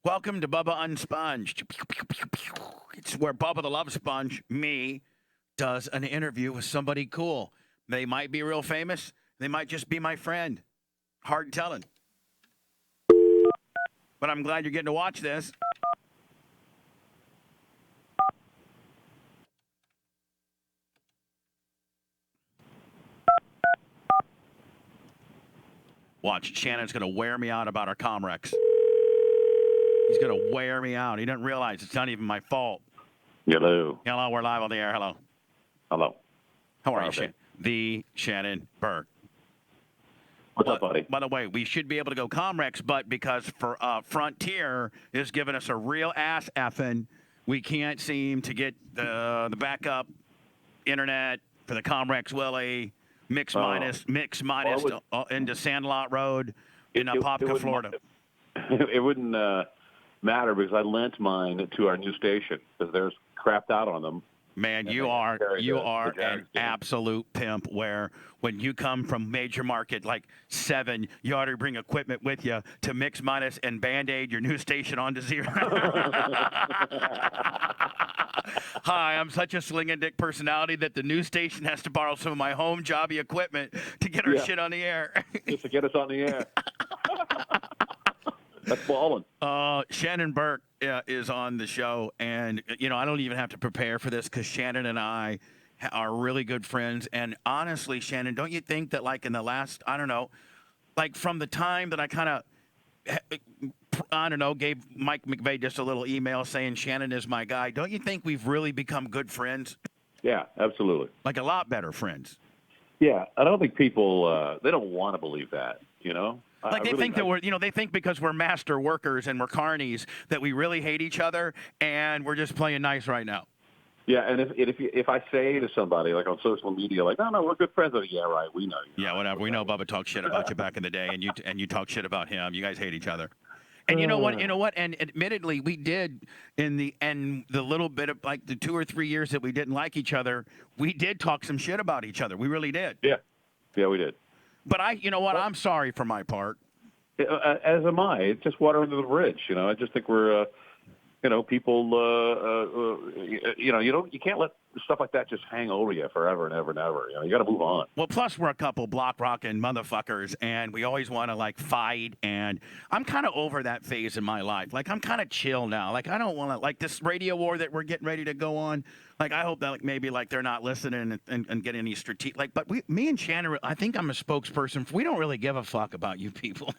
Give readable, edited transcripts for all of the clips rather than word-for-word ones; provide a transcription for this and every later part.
Welcome to Bubba Unsponged. It's where Bubba the Love Sponge, me, does an interview with somebody cool. They might be real famous. They might just be my friend. Hard telling. But I'm glad you're getting to watch this. Watch, Shannon's going to wear me out about our Comrex. He's going to wear me out. He doesn't realize it's not even my fault. Hello. Hello, we're live on the air. Hello. Hello. How are you, Shannon? The Shannon Burke. What's up, buddy? By the way, we should be able to go Comrex, but because Frontier is giving us a real ass effing, we can't seem to get the backup internet for the Comrex Willie mix minus into Sandlot Road in Apopka, Florida. It wouldn't matter because I lent mine to our new station because there's crapped out on them. Man, you are an absolute pimp. Where when you come from major market like 7, you ought to bring equipment with you to mix minus and Band-Aid your new station onto 0. Hi, I'm such a sling and dick personality that the new station has to borrow some of my home jobby equipment to get our shit on the air. Just to get us on the air. That's ballin'. Shannon Burke is on the show, and, I don't even have to prepare for this because Shannon and I are really good friends. And honestly, Shannon, don't you think that, like, in the last, I don't know, like from the time that I kind of, gave Mike McVeigh just a little email saying Shannon is my guy, don't you think we've really become good friends? Yeah, absolutely. Like a lot better friends. Yeah, I don't think people, they don't want to believe that, Like they think that we're, they think because we're master workers and we're carnies that we really hate each other and we're just playing nice right now. Yeah, and if I say to somebody like on social media, like, no, we're good friends, yeah, right, we know. Yeah, whatever. We know Bubba talked shit about you back in the day, and you talk shit about him. You guys hate each other. And you know what? And admittedly, we did in the little bit of like the 2 or 3 years that we didn't like each other, we did talk some shit about each other. We really did. Yeah, we did. But I'm sorry for my part. As am I. It's just water under the bridge. I just think we're, people. You can't let stuff like that just hang over you forever and ever and ever. You got to move on. Well, plus we're a couple block rocking motherfuckers, and we always want to like fight. And I'm kind of over that phase in my life. Like I'm kind of chill now. Like I don't want to like this radio war that we're getting ready to go on. Like I hope that like maybe like they're not listening and get any strategic. Like, but me and Shannon, I think I'm a spokesperson. We don't really give a fuck about you people.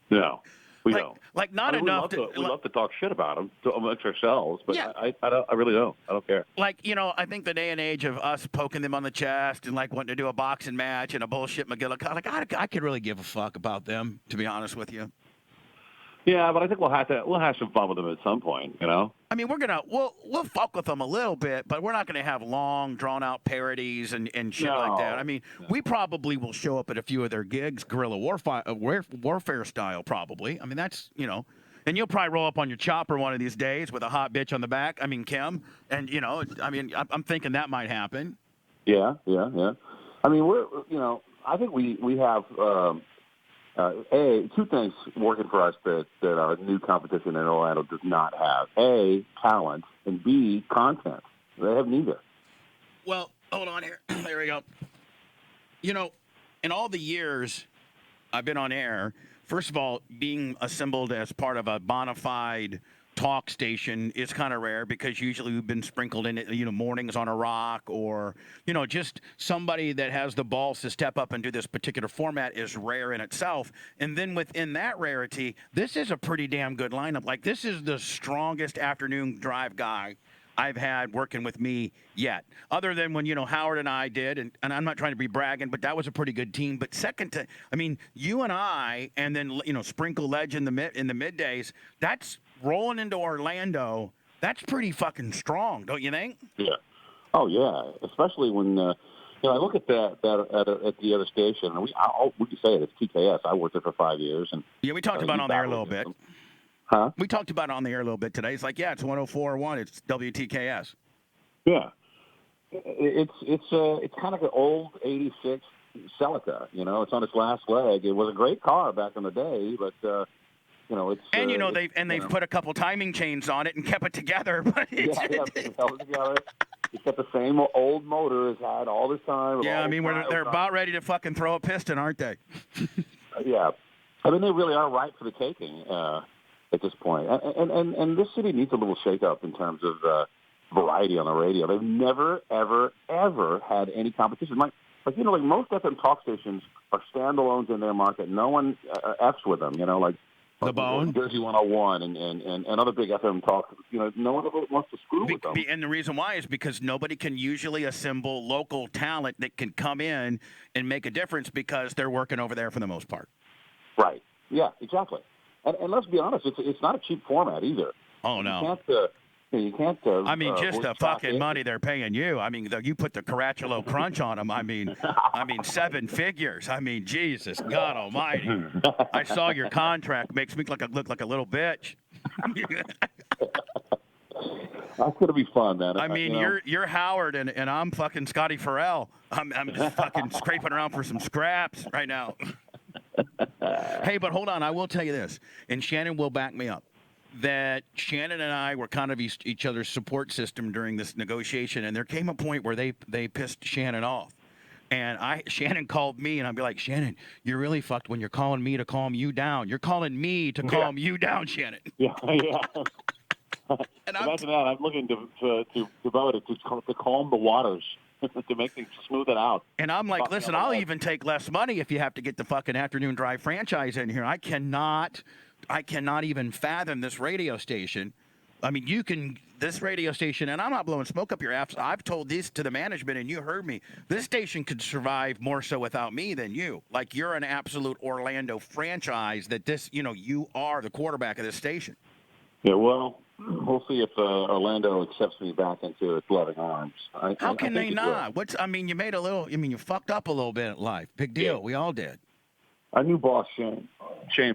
No. We don't. Like not enough. We love to talk shit about them amongst ourselves, but yeah. I really don't. I don't care. Like, I think the day and age of us poking them on the chest and like wanting to do a boxing match and a bullshit McGillicuddy, like I could really give a fuck about them, to be honest with you. Yeah, but I think we'll have some fun with them at some point, I mean, we'll fuck with them a little bit, but we're not going to have long, drawn-out parodies and shit like that. I mean, we probably will show up at a few of their gigs, guerrilla warfare style, probably. I mean, that's, and you'll probably roll up on your chopper one of these days with a hot bitch on the back. I mean, Kim, and, I'm thinking that might happen. Yeah. I mean, I think we have... two things working for us that our new competition in Orlando does not have. A, talent, and B, content. They have neither. Well, hold on here. There we go. In all the years I've been on air, first of all, being assembled as part of a bona fide talk station is kind of rare because usually we've been sprinkled in, mornings on a rock or, just somebody that has the balls to step up and do this particular format is rare in itself. And then within that rarity, this is a pretty damn good lineup. Like this is the strongest afternoon drive guy I've had working with me yet. Other than when, Howard and I did, and I'm not trying to be bragging, but that was a pretty good team. But second to, I mean, you and I, and then, Sprinkle Ledge in the middays, that's rolling into Orlando. That's pretty fucking strong, don't you think? Yeah. Oh, yeah. Especially when, I look at that at the other station, and we can say it, it's TKS. I worked there for 5 years. And yeah, we talked about it on the air a little bit. Huh? We talked about it on the air a little bit today. It's like, yeah, it's 104.1. It's WTKS. Yeah. It's kind of an old 86 Celica. It's on its last leg. It was a great car back in the day, but it's And it's, they've put a couple timing chains on it and kept it together. But they held it together. It's got the same old motor it's had all this time. Yeah, I mean, they're about ready to fucking throw a piston, aren't they? Yeah, I mean they really are ripe for the taking at this point. And this city needs a little shake-up in terms of variety on the radio. They've never, ever, ever had any competition. Like most FM talk stations are standalones in their market. No one f's with them. Like The Bone, Jersey 101, and other big FM talk. No one ever wants to screw with them. And the reason why is because nobody can usually assemble local talent that can come in and make a difference because they're working over there for the most part. Right. Yeah. Exactly. And let's be honest, it's not a cheap format either. Oh no. You can't. I mean, just the fucking money they're paying you. I mean, you put the Caracciolo crunch on them. I mean, 7 figures. I mean, Jesus, God Almighty! I saw your contract. Makes me look like a little bitch. That's gonna be fun, man. I mean, you're Howard and I'm fucking Scotty Farrell. I'm just fucking scraping around for some scraps right now. Hey, but hold on. I will tell you this, and Shannon will back me up, that Shannon and I were kind of each other's support system during this negotiation, and there came a point where they pissed Shannon off. And Shannon called me, and I'd be like, Shannon, you're really fucked when you're calling me to calm you down. You're calling me to calm you down, Shannon. Yeah. And imagine that. I'm looking to Bubba to calm the waters, to make things smooth it out. And I'm like, listen, I'll even take less money if you have to get the fucking afternoon drive franchise in here. I cannot even fathom this radio station. I mean, this radio station, and I'm not blowing smoke up your ass. I've told this to the management, and you heard me. This station could survive more so without me than you. Like, you're an absolute Orlando franchise that you are the quarterback of this station. Yeah, well, we'll see if Orlando accepts me back into its loving arms. How can they not? You made you fucked up a little bit in life. Big deal. Yeah. We all did. Our new boss, Shane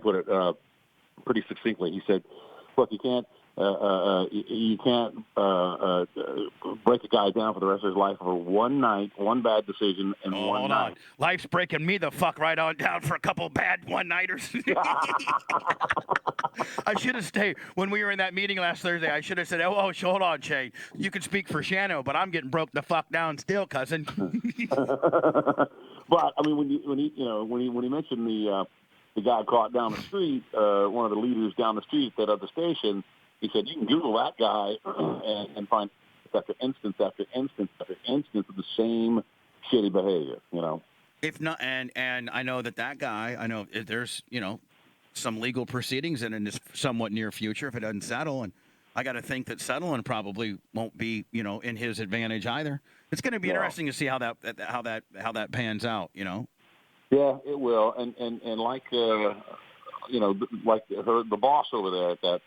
put it pretty succinctly. He said, look, you can't break a guy down for the rest of his life over one night, one bad decision, and one hold night. On. Life's breaking me the fuck right on down for a couple bad one-nighters. I should have stayed. When we were in that meeting last Thursday, I should have said, hold on, Shane. You can speak for Shannon, but I'm getting broke the fuck down still, cousin. But, I mean, when he mentioned the guy caught down the street, one of the leaders down the street at that other station, he said, you can Google that guy and find after instance after instance after instance of the same shitty behavior, If not, and I know that guy, I know there's, some legal proceedings in this somewhat near future if it doesn't settle. And I got to think that settling probably won't be, in his advantage either. It's going to be interesting to see how that pans out, Yeah, it will. And like, like the boss over there at that,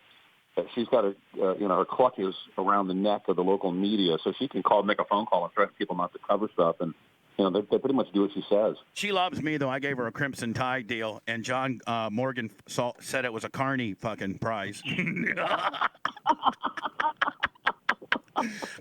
she's got her clutches around the neck of the local media, so she can make a phone call and threaten people not to cover stuff, and they pretty much do what she says. She loves me, though. I gave her a Crimson Tide deal, and John Morgan said it was a Carney fucking prize.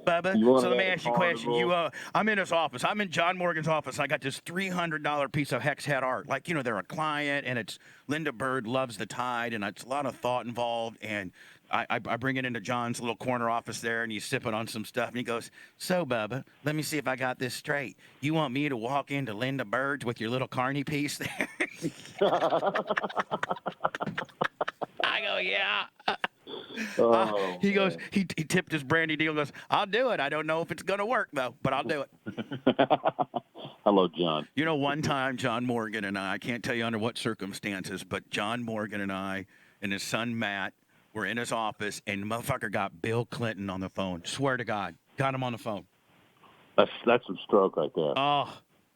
Bubba, so let me ask you a question. I'm in his office. I'm in John Morgan's office. I got this $300 piece of hex head art. Like, they're a client, and it's Linda Bird loves the Tide, and it's a lot of thought involved. And I bring it into John's little corner office there, and he's sipping on some stuff, and he goes, so, Bubba, let me see if I got this straight. You want me to walk into Linda Bird's with your little Carney piece there? I go, yeah. He goes, he tipped his brandy deal and goes, I'll do it. I don't know if it's going to work, though, but I'll do it. Hello, John. One time John Morgan and I can't tell you under what circumstances, but John Morgan and I and his son Matt were in his office, and the motherfucker got Bill Clinton on the phone. Swear to God. Got him on the phone. That's some stroke right there. Oh,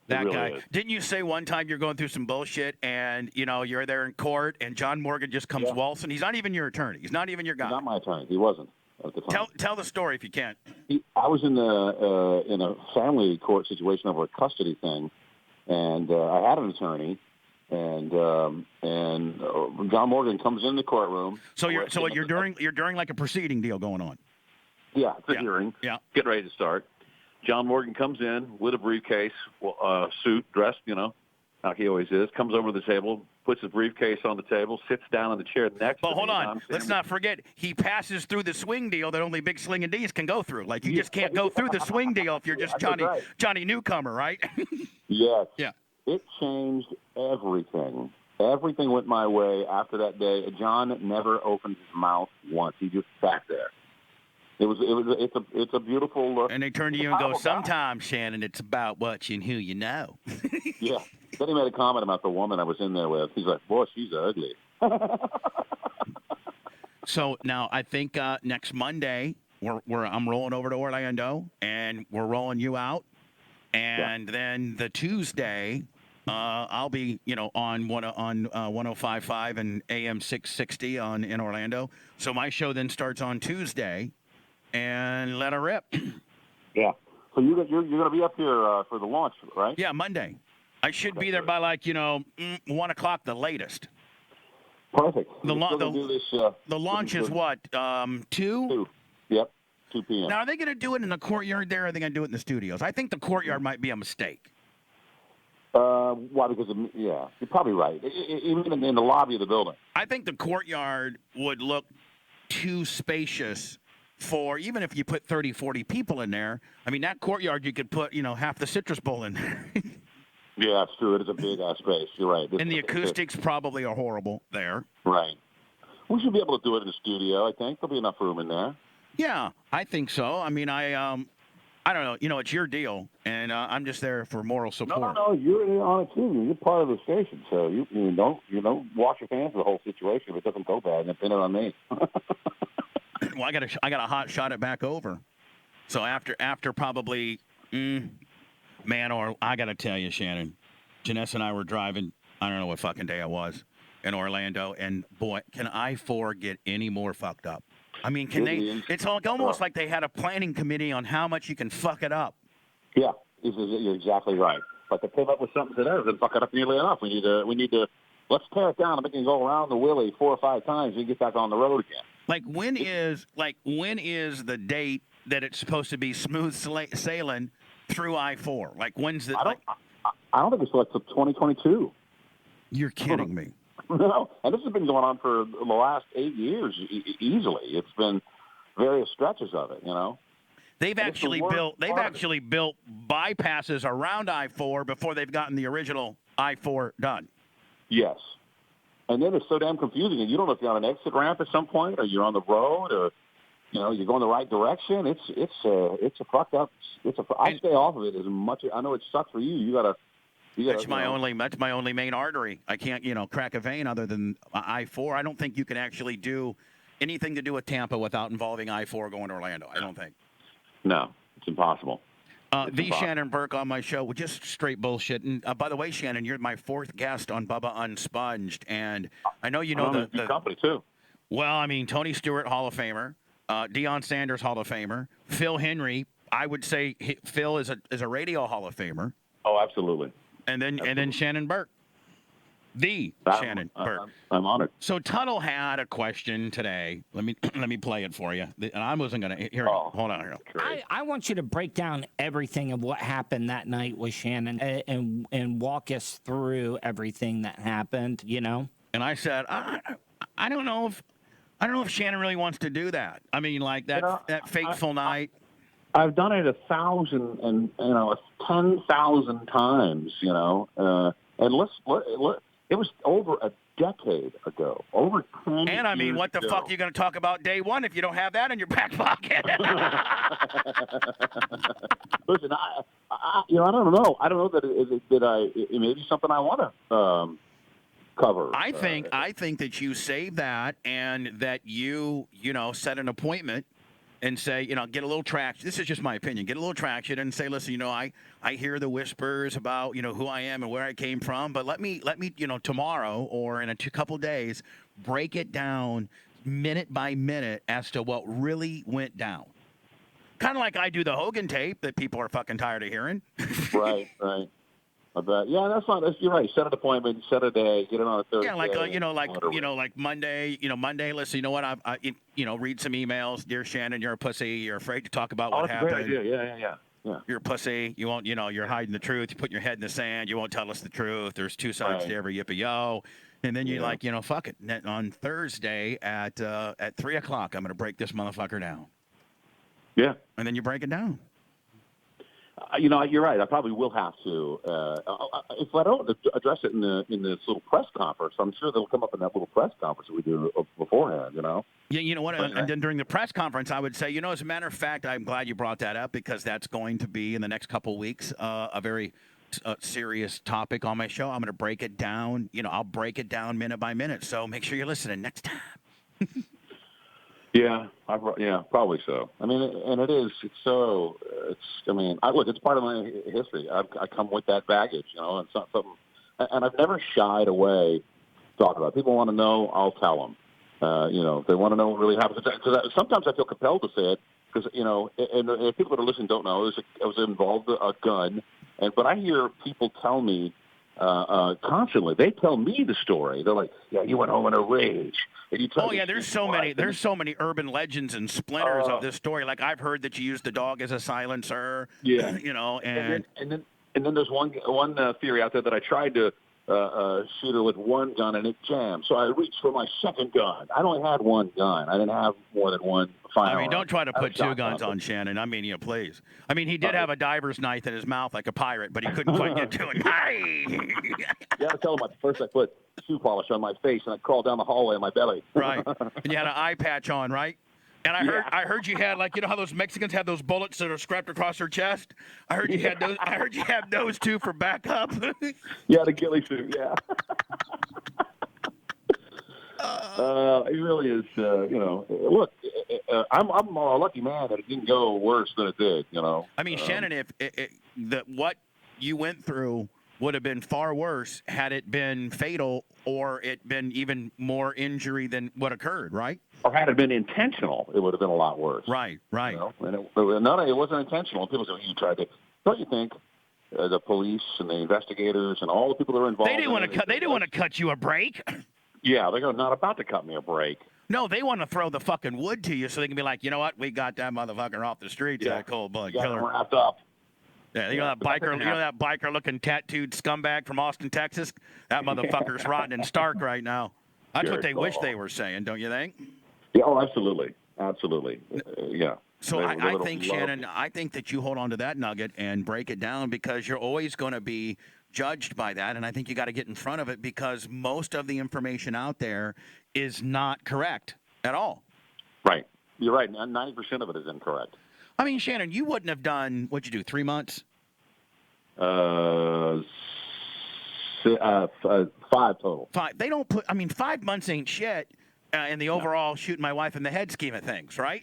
that really guy. is. Didn't you say one time you're going through some bullshit and, you're there in court and John Morgan just comes waltzing? He's not even your attorney. He's not even your guy. He's not my attorney. He wasn't at the time. Tell the story if you can. I was in a family court situation over a custody thing, and I had an attorney, and John Morgan comes in the courtroom. So you're during like a proceeding deal going on. Yeah, it's a hearing. Yeah, getting ready to start. John Morgan comes in with a briefcase, suit, dressed, like he always is, comes over to the table, puts his briefcase on the table, sits down in the chair next But to hold me. on, let's not forget he passes through the swing deal that only big slinging D's can go through. Like you just can't go through the swing deal if you're just Johnny Newcomer, right? Yes. Yeah. It changed everything. Everything went my way after that day. John never opened his mouth once. He just sat there. It's a beautiful look. And they turn to you and go, sometimes, Shannon, it's about what and who you know. Yeah. Then he made a comment about the woman I was in there with. He's like, boy, she's ugly. So now I think next Monday I'm rolling over to Orlando, and we're rolling you out. And then the Tuesday, I'll be, on 105.5 and AM 660 in Orlando. So my show then starts on Tuesday, and let her rip. Yeah. So you're going to be up here for the launch, right? Yeah, Monday. I should be there by 1 o'clock the latest. Perfect. The launch is what? 2? 2. Yep. 2 p.m. Now, are they going to do it in the courtyard there, or are they going to do it in the studios? I think the courtyard might be a mistake. Why? Because, you're probably right. Even in the lobby of the building. I think the courtyard would look too spacious for, even if you put 30, 40 people in there. I mean, that courtyard, you could put, half the Citrus Bowl in there. Yeah, that's true. It is a big-ass space. You're right. And the acoustics probably are horrible there. Right. We should be able to do it in the studio, I think. There'll be enough room in there. Yeah, I think so. I mean, I don't know. It's your deal, and I'm just there for moral support. No, you're on it too. You're part of the station, so you don't wash your hands of the whole situation. If it doesn't go bad, then pin it on me. Well, I got a hot shot it back over. So after probably, or I got to tell you, Shannon, Janessa and I were driving. I don't know what fucking day it was in Orlando, and boy, can I-4 get any more fucked up? I mean, can they? It's almost like they had a planning committee on how much you can fuck it up. Yeah, you're exactly right. But to come up with something that doesn't fuck it up nearly enough, we need to let's tear it down and make it go around the willy 4 or 5 times and get back on the road again. When is the date that it's supposed to be smooth sailing through I-4? Like when's the? I don't think it's like 2022. You're kidding me. No, and this has been going on for the last 8 years easily. It's been various stretches of it, They've actually built bypasses around I-4 before they've gotten the original I-4 done. Yes. And then it's so damn confusing, and you don't know if you're on an exit ramp at some point, or you're on the road, or you're going the right direction. It's a fucked up. I stay off of it as much. I know it sucks for you. You gotta. That's my only main artery. I can't crack a vein other than I-4. I don't think you can actually do anything to do with Tampa without involving I-4 going to Orlando. I don't think. No, it's impossible. Shannon Burke on my show with just straight bullshit. And by the way, Shannon, you're my 4th guest on Bubba Unsponged, and I know you know the company too. Well, I mean, Tony Stewart, Hall of Famer, Deion Sanders, Hall of Famer, Phil Henry. I would say Phil is a radio Hall of Famer. Oh, absolutely. And then Shannon Burke, Shannon Burke. I'm honored. So Tuttle had a question today. Let me play it for you. And I wasn't gonna hear. Hold on. I want you to break down everything of what happened that night with Shannon and walk us through everything that happened. And I said, I don't know if Shannon really wants to do that. I mean, like that fateful night. I've done it 1,000 and 10,000 times, and it was over a decade ago, over 10 And I mean, years what the ago. fuck are you going to talk about day one if you don't have that in your back pocket? Listen, I don't know. I don't know that it may be something I want to cover. I think that you save that and that you set an appointment and say, get a little traction. This is just my opinion. Get a little traction and say, listen, I hear the whispers about, who I am and where I came from, but let me, tomorrow or in a couple days, break it down minute by minute as to what really went down. Kind of like I do the Hogan tape that people are fucking tired of hearing. Right. I bet. Yeah, you're right. Set an appointment, set a day, get it on a Thursday. Yeah, like Monday. Monday. Listen, you know what? I read some emails. Dear Shannon, you're a pussy. You're afraid to talk about what happened. Great idea. Yeah. Yeah. You're a pussy. You won't, you're hiding the truth. You put your head in the sand. You won't tell us the truth. There's two sides to Right. every yippee-yo. And then you're Yeah. like, fuck it. On Thursday at 3 o'clock, I'm going to break this motherfucker down. Yeah. And then you break it down. You're right. I probably will have to. If I don't address it in this little press conference, I'm sure they'll come up in that little press conference that we do beforehand. Yeah, you know what? And then during the press conference, I would say, as a matter of fact, I'm glad you brought that up because that's going to be in the next couple of weeks a very serious topic on my show. I'm going to break it down. I'll break it down minute by minute. So make sure you're listening next time. Yeah, probably so. I mean, and it is. It's so. Look, it's part of my history. I come with that baggage, and it's not something. And I've never shied away talking about it. People want to know, I'll tell them. If they want to know what really happens. Because sometimes I feel compelled to say it because and people that are listening don't know. I was involved with a gun, but I hear people tell me constantly. They tell me the story. They're like, "Yeah, you went home in a rage." And you tell there's so many. There's so many urban legends and splinters of this story. Like I've heard that you used the dog as a silencer. Yeah, and then there's one theory out there that I tried to shoot her with one gun and it jammed. So I reached for my second gun. I only had one gun. I didn't have more than one firearm. I mean, don't try to put two guns on Shannon. I mean, please. I mean, he did have a diver's knife in his mouth like a pirate, but he couldn't quite get to it. Yeah, I tell him first I put shoe polish on my face and I crawled down the hallway on my belly. Right. And you had an eye patch on, right? And I heard you had how those Mexicans have those bullets that are strapped across their chest. I heard you had those. I heard you have those too for backup. Yeah, the ghillie suit. Yeah. It really is. Look, I'm a lucky man that it didn't go worse than it did. I mean, Shannon, if what you went through would have been far worse had it been fatal or it been even more injury than what occurred, right? Or had it been intentional, it would have been a lot worse. Right. And it wasn't intentional. People say, you tried to. Don't you think the police and the investigators and all the people that are involved? They didn't want to cut you a break. Yeah, they're not about to cut me a break. No, they want to throw the fucking wood to you so they can be like, you know what? We got that motherfucker off the streets. Yeah. That cold blood Got killer. him wrapped up. Yeah, that biker. That biker-looking tattooed scumbag from Austin, Texas. That motherfucker's rotting in Stark right now. That's what they wish they were saying, don't you think? Yeah. Oh, absolutely. Yeah. So I think, Shannon, I think that you hold on to that nugget and break it down because you're always going to be judged by that. And I think you got to get in front of it because most of the information out there is not correct at all. Right. You're right. 90% of it is incorrect. I mean, Shannon, you wouldn't have done, what'd you do, 3 months? 5 total. 5. They don't put, 5 months ain't shit in the overall shooting my wife in the head scheme of things, right?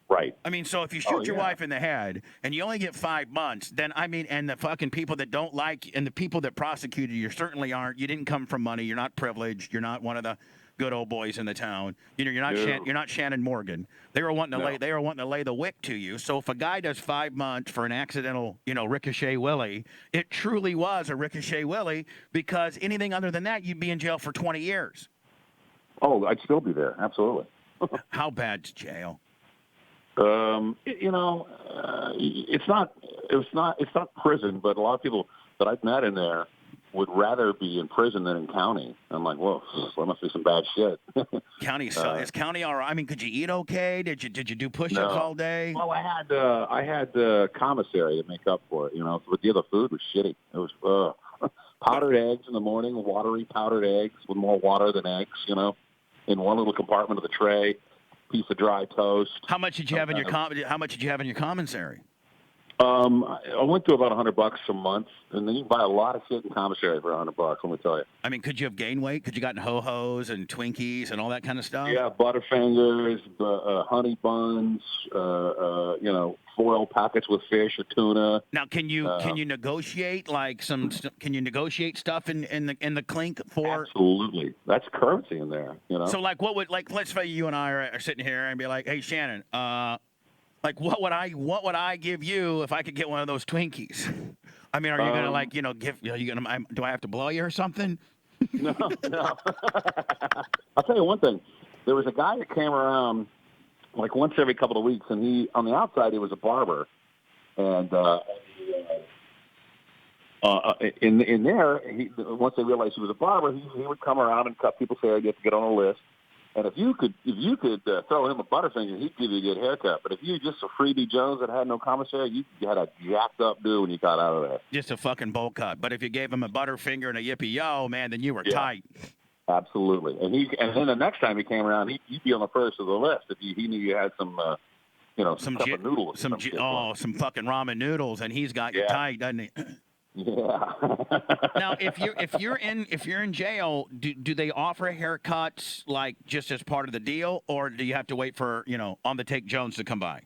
Right. I mean, so if you shoot your wife in the head and you only get 5 months, then, and the fucking people that don't like, and the people that prosecuted you certainly aren't, you didn't come from money, you're not privileged, you're not one of the good old boys in the town. You're not you're not Shannon Morgan. They were wanting to lay the wick to you. So if a guy does 5 months for an accidental, ricochet willy, it truly was a ricochet willy because anything other than that, you'd be in jail for 20 years. Oh, I'd still be there. Absolutely. How bad's jail? It's not prison, but a lot of people that I've met in there would rather be in prison than in county. I'm like, whoa, there must be some bad shit. County is county all right? I mean, could you eat okay? Did you do push-ups all day? Well, I had commissary to make up for it. But the other food was shitty. It was powdered eggs in the morning, watery powdered eggs with more water than eggs. In one little compartment of the tray, piece of dry toast. How much did you have in your commissary? I went to about $100 a month, and then you can buy a lot of shit in commissary for $100. Let me tell you. I mean, could you have gained weight? Could you gotten ho-hos and Twinkies and all that kind of stuff? Yeah, Butterfingers, honey buns, foil packets with fish or tuna. Now, can you negotiate Can you negotiate stuff in the clink for? Absolutely, that's currency in there. So, let's say you and I are sitting here and be like, hey, Shannon, what would I give you if I could get one of those Twinkies? I mean, are you gonna do I have to blow you or something? No. I'll tell you one thing. There was a guy that came around once every couple of weeks, and on the outside he was a barber, And in there, once they realized he was a barber, he would come around and cut people's hair. You have to get on a list. And if you could throw him a butterfinger, he'd give you a good haircut. But if you were just a freebie Jones that had no commissary, you had a jacked up dude when you got out of there. Just a fucking bowl cut. But if you gave him a butterfinger and a yippee-yo, man, then you were tight. Absolutely. And then the next time he came around, he'd be on the first of the list if he knew you had some some cup of noodles. Some fucking ramen noodles, and he's got you tight, doesn't he? Yeah. Now, if you're in jail, do they offer haircuts like just as part of the deal, or do you have to wait for on the take Jones to come by?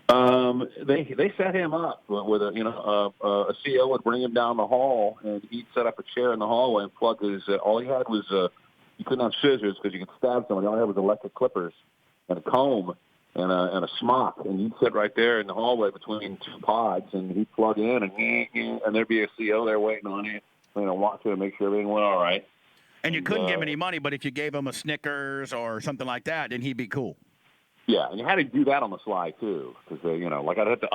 They set him up with a CO would bring him down the hall, and he'd set up a chair in the hallway and plug his. All he had was you couldn't have scissors because you could stab somebody. All he had was electric clippers and a comb and a smock, and you'd sit right there in the hallway between two pods, and he'd plug in, and there'd be a CO there waiting on you, watching to make sure everything went all right. And you couldn't give him any money, but if you gave him a Snickers or something like that, then he'd be cool. Yeah, and you had to do that on the slide too, because like I'd have to,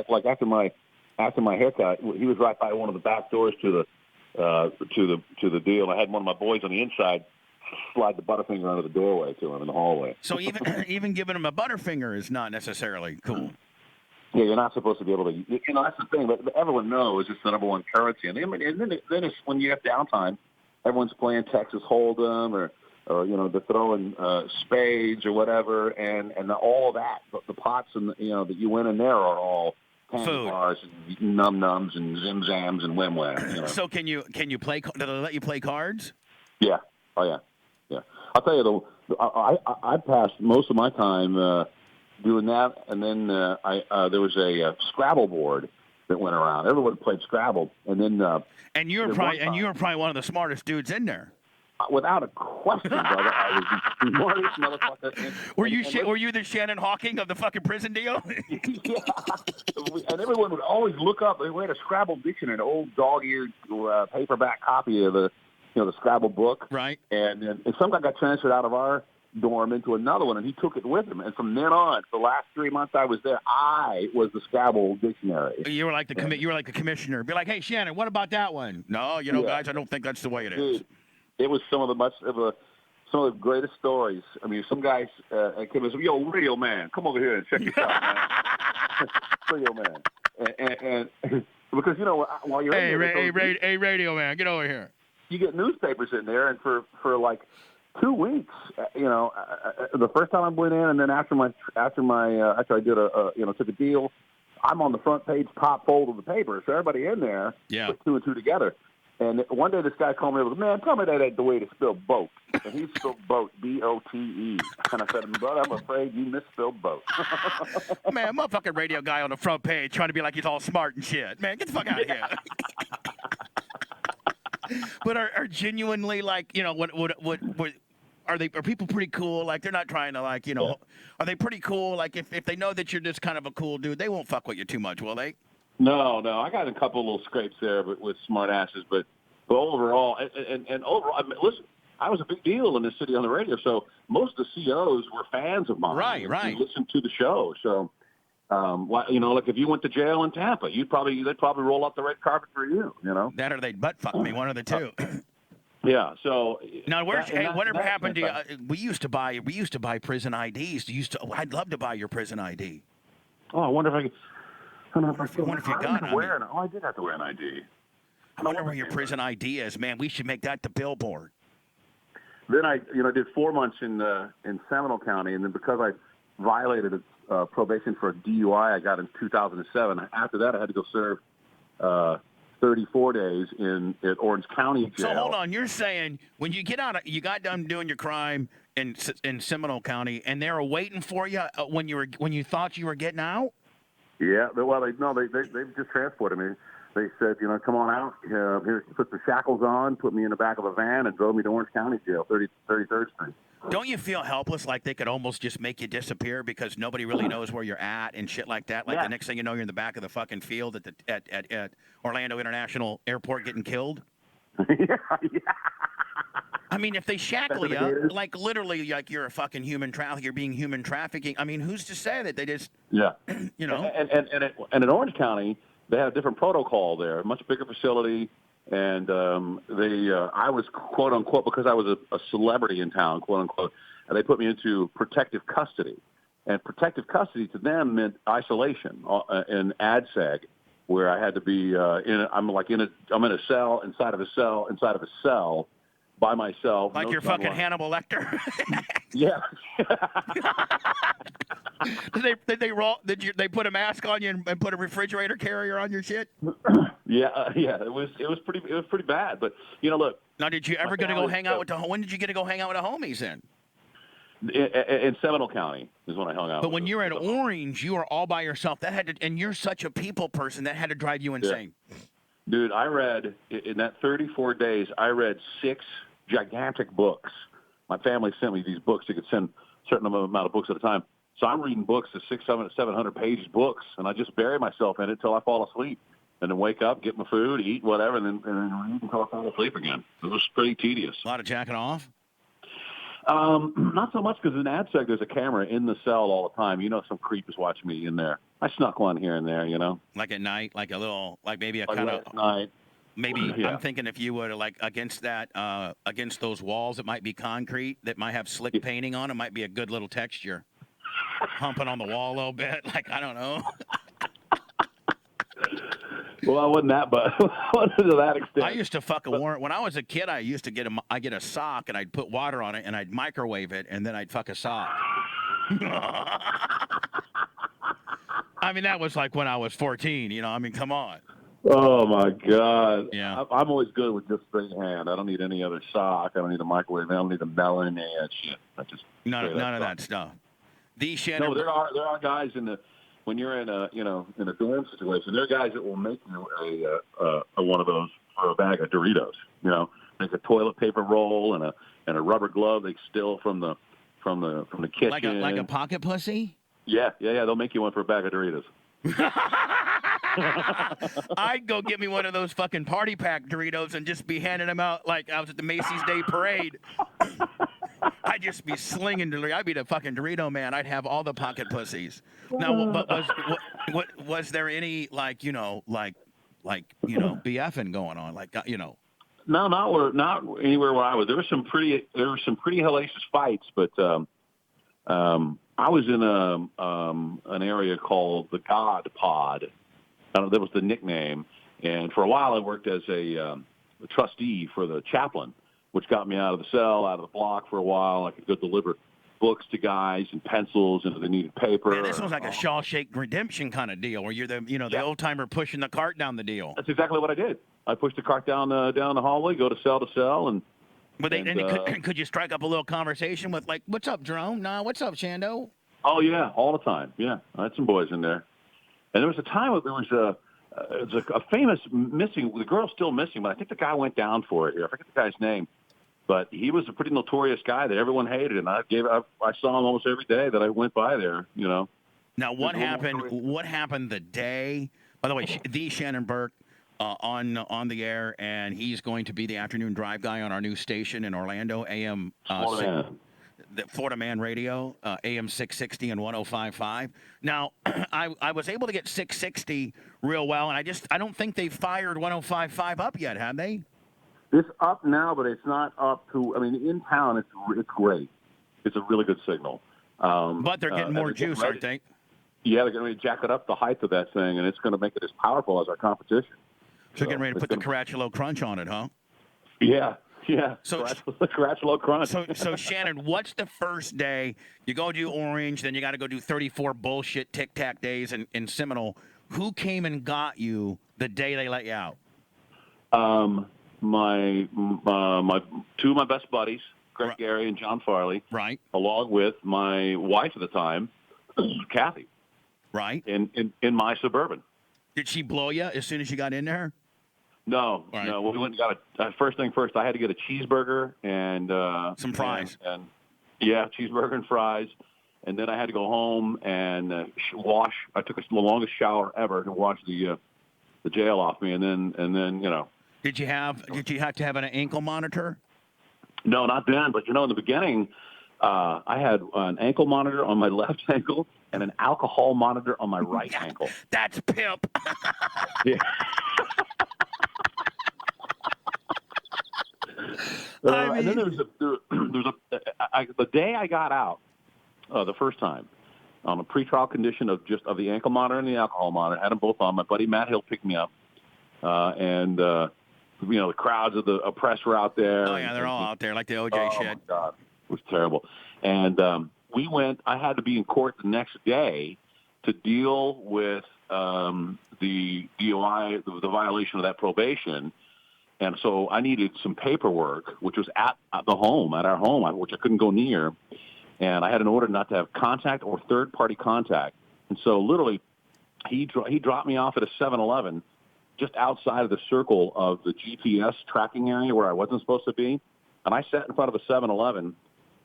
like after my haircut, he was right by one of the back doors to the deal. I had one of my boys on the inside slide the butterfinger under the doorway to him in the hallway. So even giving him a butterfinger is not necessarily cool. Yeah, you're not supposed to be able to. That's the thing. But everyone knows it's the number one currency, and then it's when you have downtime, everyone's playing Texas Hold'em or they're throwing spades or whatever, and all of that. The pots and that you win in there are all candy bars and num-nums and zim-zams and wham-wham. So can you play? Do they let you play cards? Yeah. Oh yeah. Yeah. I'll tell you I passed most of my time doing that, and then there was a Scrabble board that went around. Everyone played Scrabble, and then and you were probably one of the smartest dudes in there. Without a question, brother, I was the smartest motherfucker. Were you the Shannon Hawking of the fucking prison deal? Yeah. And everyone would always look up. We had a Scrabble dictionary, an old dog-eared paperback copy of the Scrabble book. Right. And some guy got transferred out of our dorm into another one, and he took it with him. And from then on, the last 3 months I was there, I was the Scrabble dictionary. You were like the commissioner. Be like, hey Shannon, what about that one? No, guys, I don't think that's the way it is. It was some of the greatest stories. I mean, some guys came and said, "Yo, radio man, come over here and check this out, man." Radio man, and because while you're hey radio man, get over here. You get newspapers in there, and for like 2 weeks, the first time I went in, and then after I did took a deal, I'm on the front page, top fold of the paper. So everybody in there put two and two together. And one day this guy called me and was, "Man, tell me that ain't the way to spell boat." And he spelled boat, B-O-T-E. And I said, "Brother, I'm afraid you misspelled boat." Man, motherfucking radio guy on the front page trying to be like he's all smart and shit. Man, get the fuck out of here. But are genuinely like, what are people pretty cool? Like they're not trying to are they pretty cool? Like if they know that you're just kind of a cool dude, they won't fuck with you too much, will they? No. I got a couple of little scrapes there with smart asses, but overall, and overall, I mean, listen, I was a big deal in this city on the radio, so most of the COs were fans of mine. Right. They listened to the show, so like if you went to jail in Tampa, they'd probably roll out the red carpet for you. That or they'd butt fuck me, one of the two. Yeah. So now, whatever happened to you? We used to buy prison IDs. I'd love to buy your prison ID. Oh, I wonder if I could. I wonder if you got it. I did have to wear an ID. I wonder where your prison ID is, man. We should make that the billboard. Then I did 4 months in Seminole County, and then because I violated probation for a DUI, I got in 2007. After that, I had to go serve 34 days at Orange County Jail. So hold on, you're saying when you get out, you got done doing your crime in Seminole County, and they were waiting for you when you thought you were getting out? Yeah, well, they just transported me. They said, come on out. Here, put the shackles on, put me in the back of a van, and drove me to Orange County Jail, 33rd Street. Don't you feel helpless, like they could almost just make you disappear because nobody really knows where you're at and shit like that? Like the next thing you know, you're in the back of the fucking field at Orlando International Airport getting killed? Yeah. I mean, if they shackle you, Investigators. like literally, like you're a fucking human trafficker, you're being human trafficking. I mean, who's to say that they just, Yeah. you know? And in Orange County, they have a different protocol there, a much bigger facility. And I was, quote unquote, because I was a celebrity in town, quote unquote, and they put me into protective custody. And protective custody to them meant isolation in ADSEG, where I had to be I'm in a cell inside of a cell inside of a cell by myself. Like no you're fucking sunlight. Hannibal Lecter. Yeah. They put a mask on you and put a refrigerator carrier on your shit? Yeah. It was pretty bad. But look. Now, did you ever get to go hang out with when did you get to go hang out with the homies then? In Seminole County is when I hung out. But when you're in Orange, you are all by yourself. That had to, and you're such a people person that had to drive you insane. Yeah. Dude, I read in that 34 days. I read 6 gigantic books. My family sent me these books. You could send a certain amount of books at a time. So I'm reading books of 600, 700 pages books, and I just bury myself in it until I fall asleep, and then wake up, get my food, eat whatever, and then read until I fall asleep again. It was pretty tedious. A lot of jacking off. Not so much because in ADSEG there's a camera in the cell all the time. Some creep is watching me in there. I snuck one here and there. Like at night, like a little, like maybe a like kind last of night. maybe. Yeah. I'm thinking if you were like against those walls, that might be concrete that might have slick painting on it. Might be a good little texture, humping on the wall a little bit. Like I don't know. Well, I wasn't that, but wasn't to that extent. I used to fuck a warrant when I was a kid. I used to get a sock and I'd put water on it and I'd microwave it and then I'd fuck a sock. I mean, that was like when I was 14. I mean, come on. Oh my God! Yeah. I'm always good with just straight hand. I don't need any other sock. I don't need a microwave. I don't need a melon, any of that shit. I just none of that stuff. The Shannon. No, there are guys when you're in a in a dorm situation. There are guys that will make you a one of those for a bag of Doritos. Make a toilet paper roll and a rubber glove they steal from the kitchen. Like a pocket pussy. Yeah. They'll make you one for a bag of Doritos. I'd go get me one of those fucking party pack Doritos and just be handing them out like I was at the Macy's Day Parade. I'd just be slinging Doritos. I'd be the fucking Dorito man. I'd have all the pocket pussies. Now, but was there any BFing going on? No, not anywhere where I was. There were some pretty hellacious fights, but I was in an area called the God Pod. That was the nickname. And for a while, I worked as a trustee for the chaplain, which got me out of the cell, out of the block for a while. I could go deliver books to guys and pencils, and if they needed paper. Man, this was like a Shawshank Redemption kind of deal, where you're the old timer pushing the cart down the deal. That's exactly what I did. I pushed the cart down the hallway, go to cell, and. But could you strike up a little conversation with like, "What's up, Jerome? Nah, what's up, Shando?" Oh yeah, all the time. Yeah, I had some boys in there, and there was a time there was a famous missing. The girl's still missing, but I think the guy went down for it here. I forget the guy's name, but he was a pretty notorious guy that everyone hated, and I saw him almost every day that I went by there. Now, what happened? What happened the day? By the way, the Shannon Burke. On the air, and he's going to be the afternoon drive guy on our new station in Orlando, AM the Florida Man Radio, AM 660 and 105.5. Now, I was able to get 660 real well, and I don't think they fired 105.5 up yet, have they? It's up now, but it's not up to. I mean, in town, it's great. It's a really good signal. But they're getting more juice, aren't they? Yeah, they're going to jack it up the height of that thing, and it's going to make it as powerful as our competition. So getting ready to put the Caracciolo Crunch on it, huh? Yeah. So Caracciolo Crunch. So Shannon, what's the first day? You go do Orange, then you got to go do 34 bullshit Tic Tac days in Seminole. Who came and got you the day they let you out? My two of my best buddies, Greg Gary and John Farley. Right. Along with my wife at the time, Kathy. Right. In my Suburban. Did she blow you as soon as you got in there? No. We went and got first thing first. I had to get a cheeseburger and some fries. And cheeseburger and fries. And then I had to go home and wash. I took the longest shower ever to wash the jail off me. And then Did you have to have an ankle monitor? No, not then. But, in the beginning, I had an ankle monitor on my left ankle and an alcohol monitor on my right ankle. That's pimp. Yeah. And then the day I got out the first time on a pretrial condition of the ankle monitor and the alcohol monitor, had them both on. My buddy Matt Hill picked me up, and the crowds of the press were out there. Oh yeah, they're all out there like the OJ shit. Oh my God, it was terrible. And we went. I had to be in court the next day to deal with the DOI, the violation of that probation. And so I needed some paperwork, which was at our home, which I couldn't go near. And I had an order not to have contact or third-party contact. And so literally he dropped me off at a 7-Eleven just outside of the circle of the GPS tracking area where I wasn't supposed to be. And I sat in front of a 7-Eleven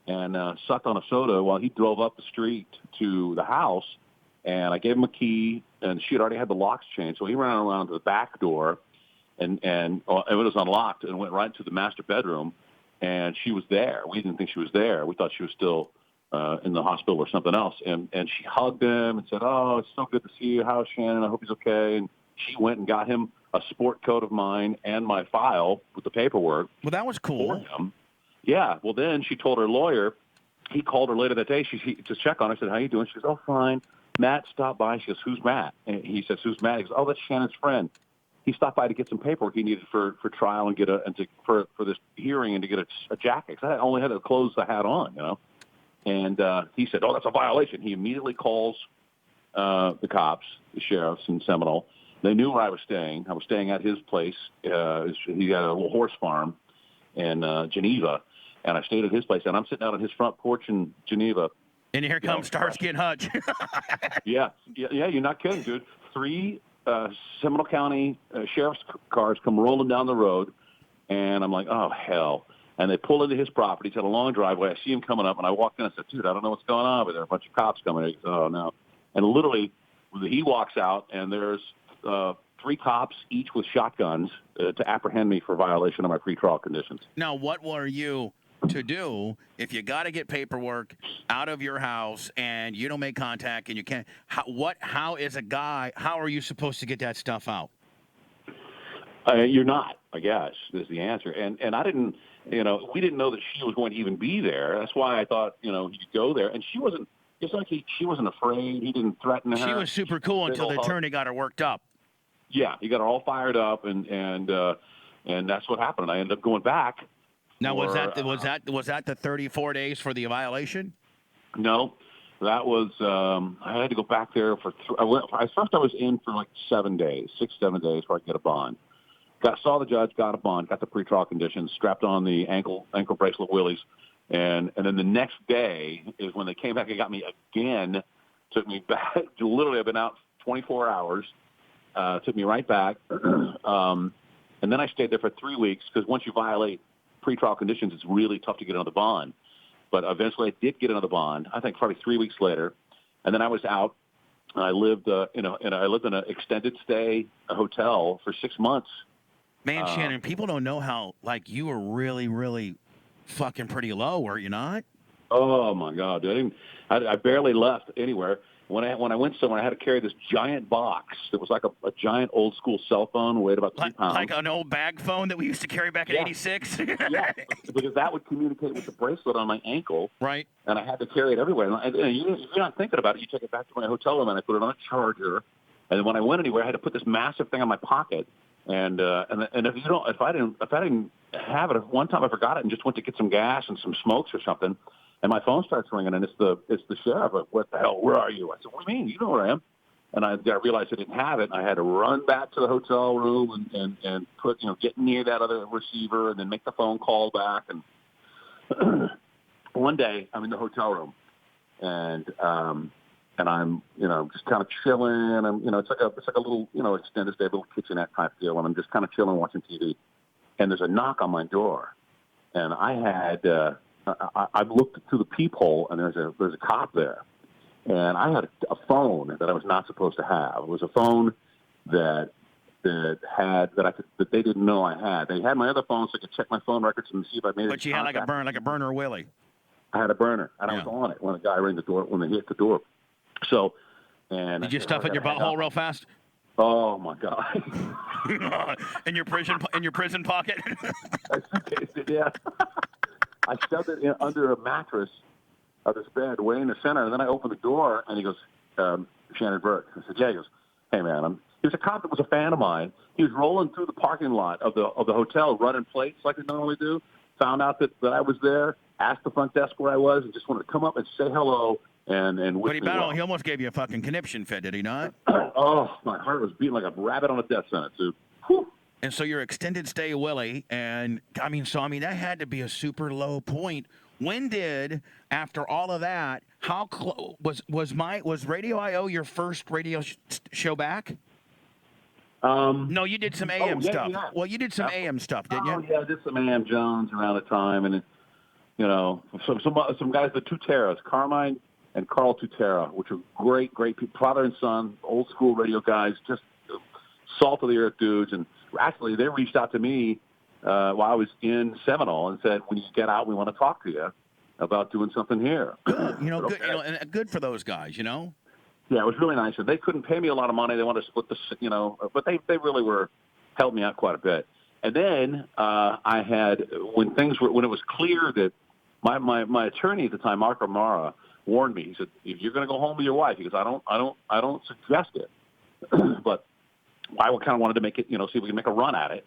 and sucked on a soda while he drove up the street to the house. And I gave him a key, and she had already had the locks changed. So he ran around to the back door, and it was unlocked, and went right to the master bedroom, and she was there. We didn't think she was there. We thought she was still in the hospital or something else. And she hugged him and said, "Oh, it's so good to see you. How's Shannon? I hope he's okay." And she went and got him a sport coat of mine and my file with the paperwork. Well, that was cool. For him. Yeah. Well, then she told her lawyer. He called her later that day. She to check on her. I said, "How you doing?" She goes, "Oh, fine." Matt stopped by. She goes, "Who's Matt?" And he says, "Who's Matt?" He goes, "Oh, that's Shannon's friend. He stopped by to get some paperwork he needed for trial and for this hearing and to get a jacket. 'Cause I only had the clothes I had on, And he said, "Oh, that's a violation." He immediately calls the cops, the sheriffs in Seminole. They knew where I was staying. I was staying at his place. He had a little horse farm in Geneva, and I stayed at his place. And I'm sitting out on his front porch in Geneva. And here comes Starsky and Hutch. Yeah, you're not kidding, dude. 3 Seminole County sheriff's cars come rolling down the road, and I'm like, oh, hell. And they pull into his property. He's got a long driveway. I see him coming up, and I walked in and said, "Dude, I don't know what's going on, but there are a bunch of cops coming." He goes, "Oh, no." And literally, he walks out, and there's 3 cops, each with shotguns, to apprehend me for violation of my pretrial conditions. Now, what were you to do if you got to get paperwork out of your house and you don't make contact and you can't? How are you supposed to get that stuff out? You're not, I guess, is the answer. And I didn't, we didn't know that she was going to even be there. That's why I thought, he could go there. And she wasn't, it's like she wasn't afraid. He didn't threaten her. She was super cool until the attorney got her worked up. Yeah, he got her all fired up, and that's what happened. I ended up going back. Now, was that the 34 days for the violation? No, that was I had to go back there for. I was in for like 7 days, 6-7 days before I could get a bond. Saw the judge, got a bond, got the pretrial conditions, strapped on the ankle bracelet willies, and then the next day is when they came back and got me again. Took me back. Literally, I've been out 24 hours. Took me right back, and then I stayed there for 3 weeks because once you violate pretrial conditions, it's really tough to get another bond. But eventually, I did get another bond. I think probably 3 weeks later, and then I was out. And I lived, in an extended stay hotel for 6 months. Man, Shannon, people don't know how you were really, really fucking pretty low, were you not? Oh my God, dude! I barely left anywhere. When I went somewhere, I had to carry this giant box that was like a giant old school cell phone, weighed about 3 pounds. Like an old bag phone that we used to carry back in '86. Yeah, because that would communicate with the bracelet on my ankle. Right. And I had to carry it everywhere. And if you're not thinking about it, you take it back to my hotel room and I put it on a charger. And then when I went anywhere, I had to put this massive thing on my pocket. And if I didn't have it, one time I forgot it and just went to get some gas and some smokes or something. And my phone starts ringing, and it's the sheriff. Like, "What the hell? Where are you?" I said, "What do you mean? You know where I am." And I realized I didn't have it. And I had to run back to the hotel room and put, get near that other receiver and then make the phone call back. And one day I'm in the hotel room, and I'm, just kind of chilling. I'm, it's like a little, extended stay, little kitchenette type deal. And I'm just kind of chilling, watching TV. And there's a knock on my door, and I had. I looked through the peephole, and there's a cop there, and I had a phone that I was not supposed to have. It was a phone that that they didn't know I had. They had my other phone, so I could check my phone records and see if I made it. But you had like a burner Willie. I had a burner, and I was on it when the guy rang the door, when they hit the door. So, and did you stuff it in your butthole real fast? Oh my God! in your prison pocket? I suitcased it, yeah. I shoved it under a mattress of this bed way in the center, and then I opened the door, and he goes, Shannon Burke. I said, yeah. He goes, hey man, he was a cop that was a fan of mine. He was rolling through the parking lot of the hotel, running plates like they normally do. Found out that I was there, asked the front desk where I was, and just wanted to come up and say hello and wish me well. He almost gave you a fucking conniption fit, did he not? Oh, my heart was beating like a rabbit on a death sentence, dude. Whew. And so your extended stay Willie, and I mean that had to be a super low point. When did, after all of that, how was Radio IO your first radio show back? No, you did some AM stuff. Yeah. Well, you did some AM stuff, didn't you? Yeah, I did some AM Jones around the time, and some guys, the Tuteras, Carmine and Carl Tutera, which are great people, father and son, old school radio guys, just salt of the earth dudes. And actually, they reached out to me while I was in Seminole and said, "When you get out, we want to talk to you about doing something here." Good, good, and good for those guys, Yeah, it was really nice. And they couldn't pay me a lot of money. They wanted to split but they really helped me out quite a bit. And then I had, when it was clear that my attorney at the time, Mark O'Mara, warned me. He said, if you're going to go home with your wife, he goes, I don't suggest it. But I kind of wanted to make it, see if we can make a run at it,